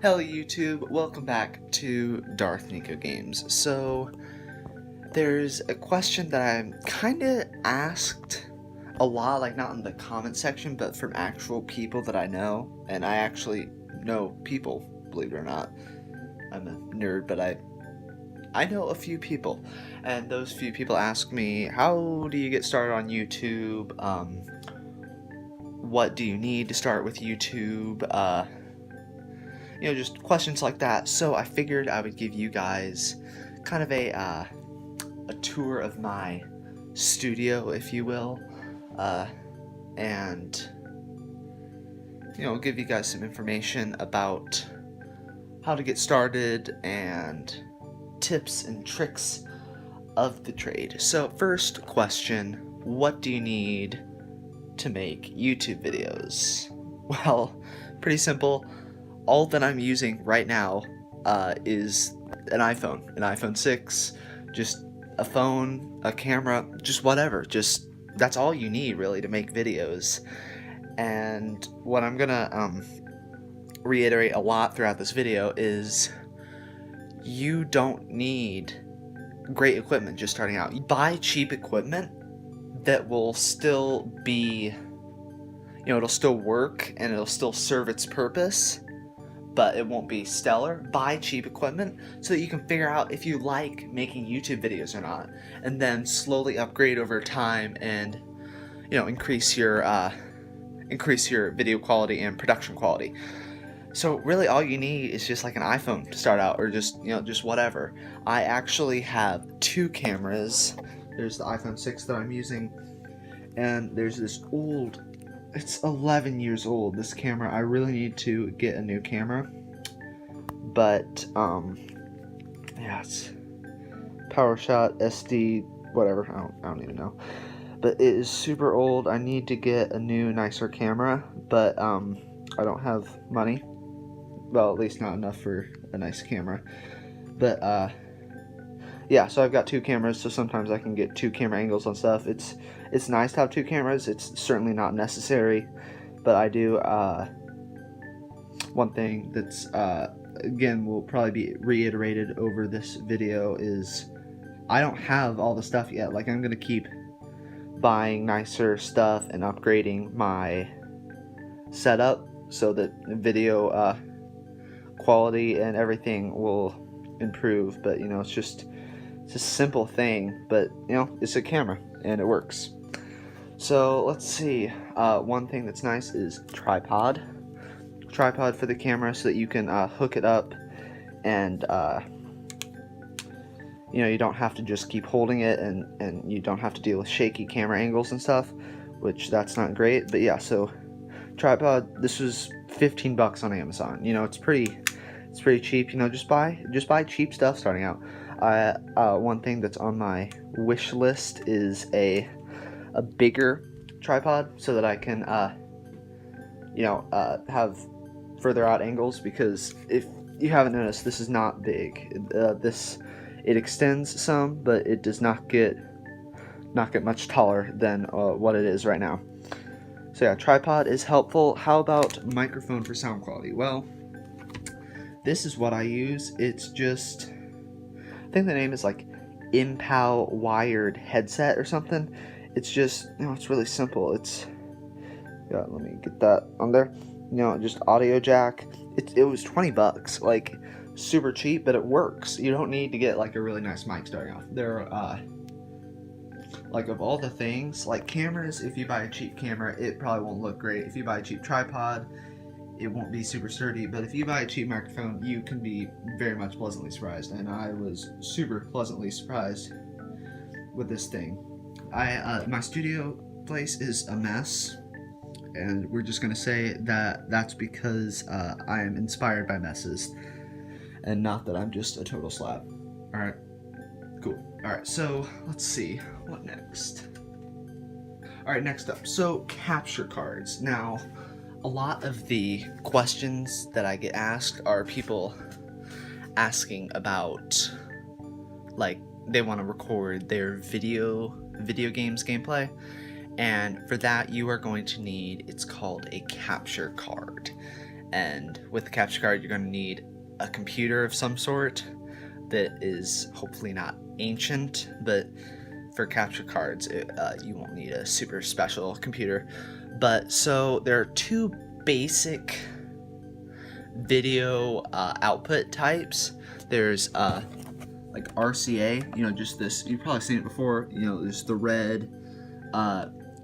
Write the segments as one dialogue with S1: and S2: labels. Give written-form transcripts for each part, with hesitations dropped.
S1: Hello YouTube, welcome back to DarthNiko Games. So, there's a question that I'm kinda asked a lot, like not in the comment section, but from actual people that I know, and I actually know people, believe it or not. I'm a nerd, but I know a few people, and those few people ask me, how do you get started on YouTube? What do you need to start with YouTube? Just questions like that. So I figured I would give you guys kind of a tour of my studio, if you will, and give you guys some information about how to get started and tips and tricks of the trade. So first question, what do you need to make YouTube videos? Well, pretty simple. All that I'm using right now is an iPhone 6, just a phone, a camera, just whatever. Just that's all you need really to make videos. And what I'm gonna reiterate a lot throughout this video is you don't need great equipment just starting out. You buy cheap equipment that will still be, it'll still work and it'll still serve its purpose, but it won't be stellar. Buy cheap equipment so that you can figure out if you like making YouTube videos or not, and then slowly upgrade over time and increase your video quality and production quality. So really all you need is just like an iPhone to start out, or just whatever. I actually have two cameras. There's the iPhone 6 that I'm using, and there's this old, it's 11 years old, this camera. I really need to get a new camera, but yeah, it's PowerShot SD whatever, I don't even know, but it is super old. I need to get a new nicer camera, but I don't have money. Well, at least not enough for a nice camera. But yeah, so I've got two cameras, so sometimes I can get two camera angles on stuff. It's nice to have two cameras. It's certainly not necessary, but I do. One thing that's again will probably be reiterated over this video is I don't have all the stuff yet. Like, I'm gonna keep buying nicer stuff and upgrading my setup so that video quality and everything will improve. But it's a simple thing, but it's a camera and it works. So let's see, one thing that's nice is tripod for the camera, so that you can hook it up and you don't have to just keep holding it, and you don't have to deal with shaky camera angles and stuff, which that's not great. But yeah, so tripod, this was 15 bucks on Amazon. It's pretty cheap. Just buy cheap stuff starting out. One thing that's on my wish list is a bigger tripod, so that I can have further out angles, because if you haven't noticed, this is not big. It extends some, but it does not get much taller than what it is right now. So yeah, tripod is helpful. How about microphone for sound quality? Well, this is what I use. It's just, I think the name is like Impow wired headset or something. It's just, it's really simple. Yeah, let me get that on there. Just audio jack. It was 20 bucks, like super cheap, but it works. You don't need to get like a really nice mic starting off. There are like, of all the things, like cameras, if you buy a cheap camera, it probably won't look great. If you buy a cheap tripod, it won't be super sturdy. But if you buy a cheap microphone, you can be very much pleasantly surprised, and I was super pleasantly surprised with this thing. My studio place is a mess, and we're just gonna say that that's because I am inspired by messes, and not that I'm just a total slab. Alright, cool. Alright, so let's see, what next? Alright, next up, so capture cards. Now, a lot of the questions that I get asked are people asking about, like, they want to record their video games gameplay, and for that you are going to need, it's called a capture card. and with the capture card, you're going to need a computer of some sort that is hopefully not ancient, but for capture cards, you won't need a super special computer. But so there are two basic video output types. There's like RCA, you know, just this, you've probably seen it before, you know, there's the red,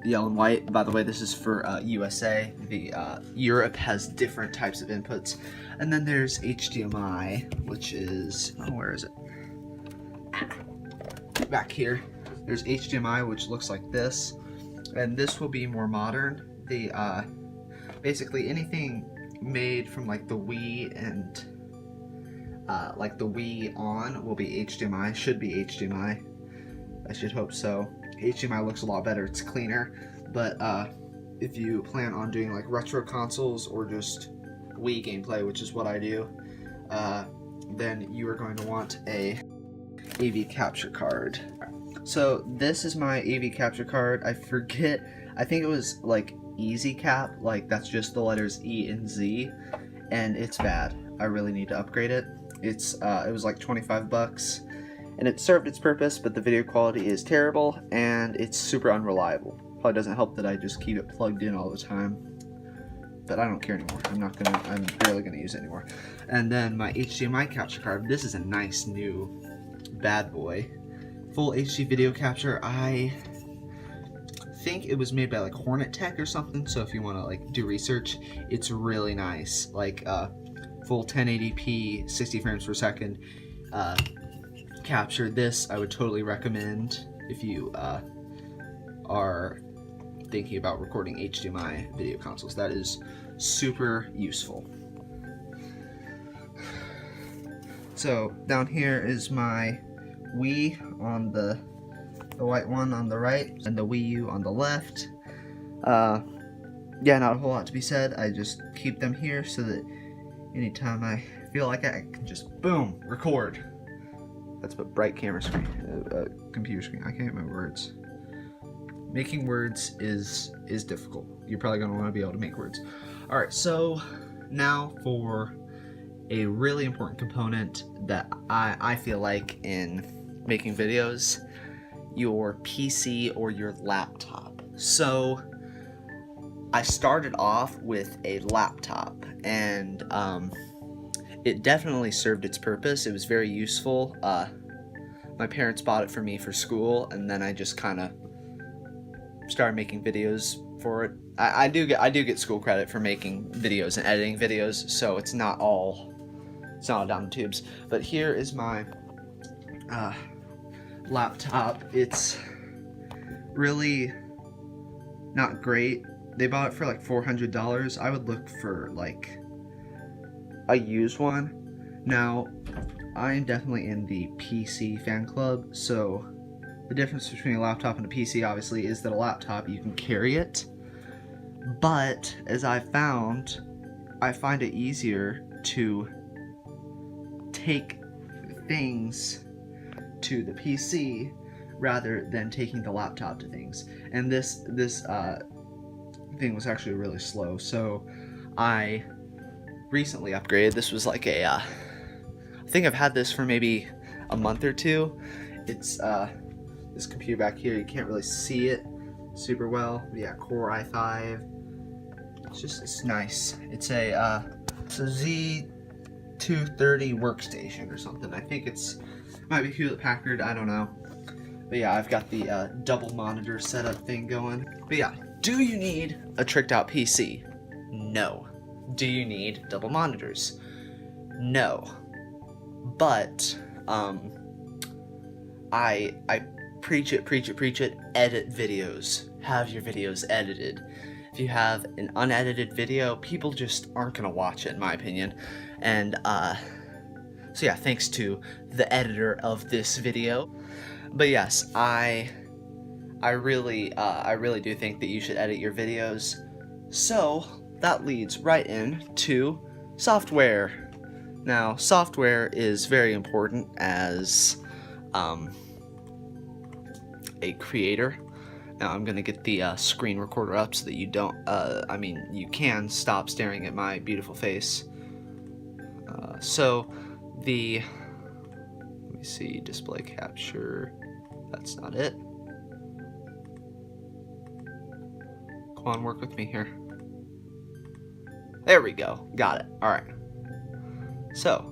S1: yellow and white. By the way, this is for USA. The Europe has different types of inputs. And then there's HDMI, which is, oh, where is it? Back here. There's HDMI, which looks like this, and this will be more modern. The basically anything made from like the Wii and like the Wii on will be HDMI. Should be HDMI. I should hope so. HDMI looks a lot better. It's cleaner. But if you plan on doing like retro consoles or just Wii gameplay, which is what I do, then you are going to want a AV capture card. So this is my AV capture card. I forget, I think it was like Easy Cap, like that's just the letters E and Z, and it's bad. I really need to upgrade it. It was like 25 bucks, and it served its purpose, but the video quality is terrible and it's super unreliable. Probably doesn't help that I just keep it plugged in all the time, but I don't care anymore. I'm barely gonna use it anymore. And then my HDMI capture card. This is a nice new bad boy. Full HD video capture. I think it was made by like Hornet Tech or something, so if you want to like do research, it's really nice. Like full 1080p 60 frames per second capture. This I would totally recommend if you are thinking about recording HDMI video consoles. That is super useful. So down here is my Wii on the white one on the right, and the Wii U on the left. Yeah, not a whole lot to be said. I just keep them here so that anytime I feel like I can just boom, record. That's a bright camera screen, computer screen. I can't remember words. Making words is difficult. You're probably gonna want to be able to make words. All right, so now for a really important component that I feel like in making videos, your PC or your laptop. So I started off with a laptop, and it definitely served its purpose. It was very useful. My parents bought it for me for school, and then I just kind of started making videos for it. I do get school credit for making videos and editing videos, so it's not all down the tubes. But here is my laptop. It's really not great. They bought it for like $400. I would look for like a used one. Now, I'm definitely in the PC fan club, so the difference between a laptop and a PC obviously is that a laptop you can carry it, but as I find it easier to take things to the PC rather than taking the laptop to things. And this thing was actually really slow, so I recently upgraded. This was like a I think I've had this for maybe a month or two. It's this computer back here. You can't really see it super well, but yeah, Core i5. It's nice. It's a Z230 workstation or something. I think might be Hewlett Packard, I don't know. But yeah, I've got the double monitor setup thing going. But yeah, do you need a tricked out PC? No. Do you need double monitors? No. But I preach it, edit videos. Have your videos edited. If you have an unedited video, people just aren't gonna watch it, in my opinion. And so yeah, thanks to the editor of this video. But yes, I really do think that you should edit your videos. So that leads right into software. Now, software is very important as a creator. Now I'm gonna get the screen recorder up so that you don't, you can stop staring at my beautiful face. Let me see, display capture, that's not it. Come on, work with me here. There we go, got it, alright. So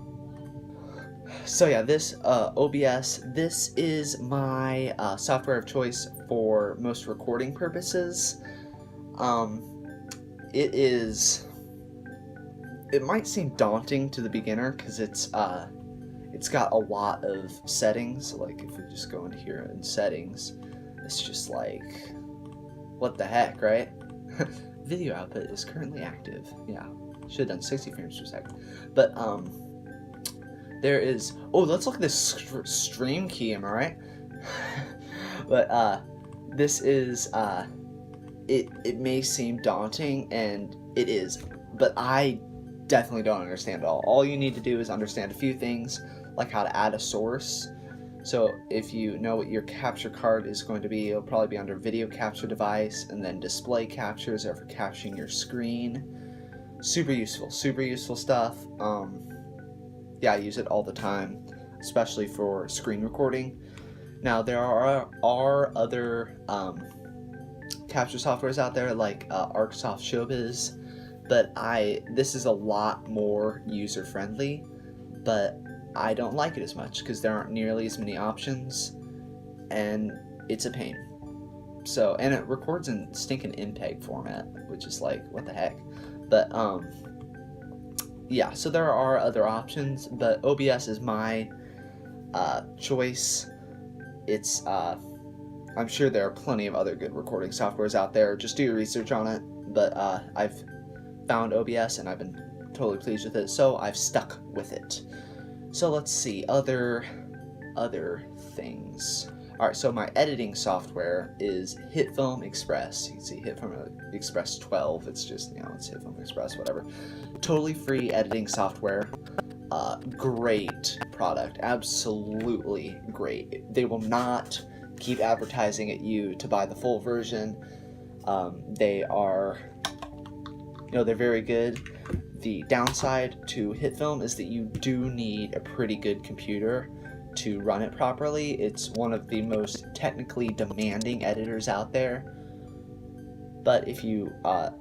S1: yeah, this OBS, this is my software of choice for most recording purposes. It might seem daunting to the beginner because it's got a lot of settings. Like if we just go in here in settings, it's just like, what the heck, right? Video output is currently active. Yeah, should have done 60 frames per second. But there is, let's look at this stream key, am I right? But this is it may seem daunting, and it is, but I definitely don't understand it all. All you need to do is understand a few things, like how to add a source. So if you know what your capture card is going to be, it'll probably be under video capture device, and then display captures are for capturing your screen. Super useful stuff. Yeah, I use it all the time, especially for screen recording. Now there are other capture softwares out there like Arcsoft Showbiz, but this is a lot more user friendly, but I don't like it as much because there aren't nearly as many options, and it's a pain. So, and it records in stinking MPEG format, which is like, what the heck. But yeah, so there are other options, but OBS is my choice. It's I'm sure there are plenty of other good recording softwares out there. Just do your research on it. But I've found OBS and I've been totally pleased with it, so I've stuck with it. So let's see, other things. Alright, so my editing software is Hitfilm Express. You can see Hitfilm Express 12. It's just, it's Hitfilm Express, whatever. Totally free editing software. Great product. Absolutely great. They will not keep advertising at you to buy the full version. They are, they're very good. The downside to Hitfilm is that you do need a pretty good computer to run it properly. It's one of the most technically demanding editors out there. But if you, I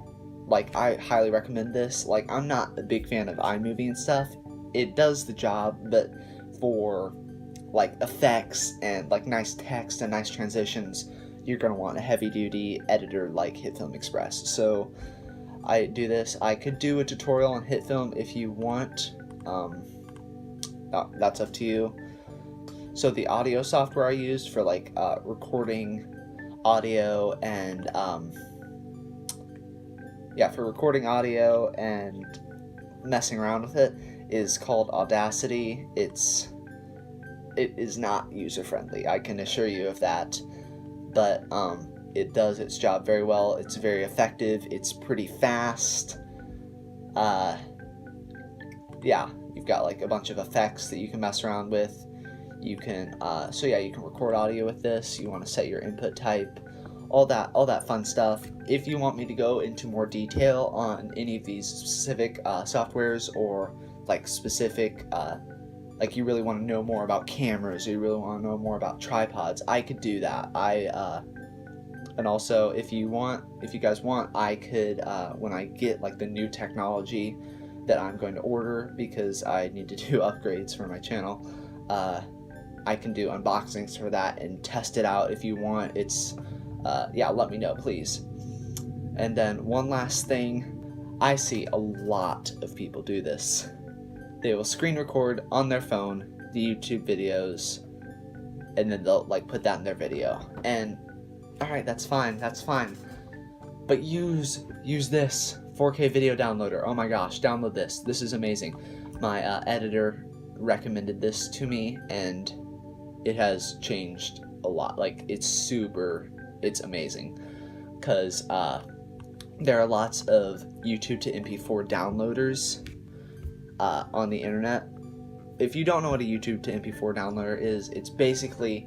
S1: highly recommend this. Like, I'm not a big fan of iMovie and stuff. It does the job, but for, like, effects and, like, nice text and nice transitions, you're going to want a heavy-duty editor like Hitfilm Express. So I do this. I could do a tutorial on Hitfilm if you want. That's up to you. So the audio software I used for recording audio and for recording audio and messing around with it is called Audacity. It is not user friendly, I can assure you of that, but it does its job very well. It's very effective. It's pretty fast. You've got like a bunch of effects that you can mess around with. You can you can record audio with this. You want to set your input type, all that fun stuff. If you want me to go into more detail on any of these specific softwares, or like specific you really want to know more about cameras, or you really want to know more about tripods, I could do that. And also, if you guys want, I could, when I get like the new technology that I'm going to order, because I need to do upgrades for my channel, I can do unboxings for that and test it out if you want. It's, let me know, please. And then one last thing, I see a lot of people do this. They will screen record on their phone the YouTube videos, and then they'll put that in their video. And alright, that's fine, but use this 4K video downloader. Oh my gosh, download this. This is amazing. My editor recommended this to me, and it has changed a lot. It's amazing, because there are lots of YouTube to MP4 downloaders on the internet. If you don't know what a YouTube to MP4 downloader is, it's basically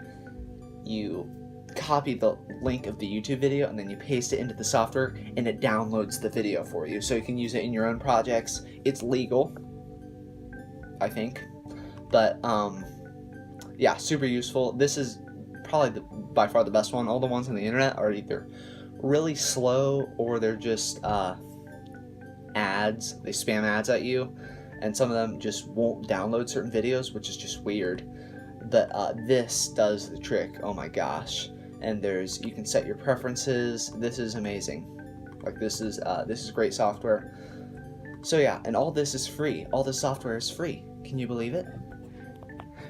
S1: you copy the link of the YouTube video and then you paste it into the software and it downloads the video for you, so you can use it in your own projects. It's legal, I think, but yeah, super useful. This is probably by far the best one. All the ones on the internet are either really slow or they're just ads. They spam ads at you, and some of them just won't download certain videos, which is just weird. But this does the trick. Oh my gosh. And you can set your preferences. This is amazing. Like, this is great software. So yeah, and all this is free. All this software is free. Can you believe it?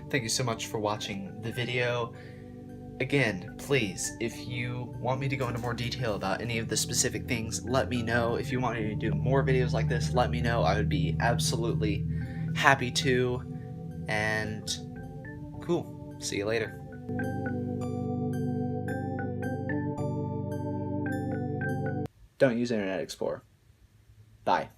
S1: Thank you so much for watching the video. Again, please, if you want me to go into more detail about any of the specific things, let me know. If you want me to do more videos like this, let me know. I would be absolutely happy to. And cool. See you later. Don't use Internet Explorer. Bye.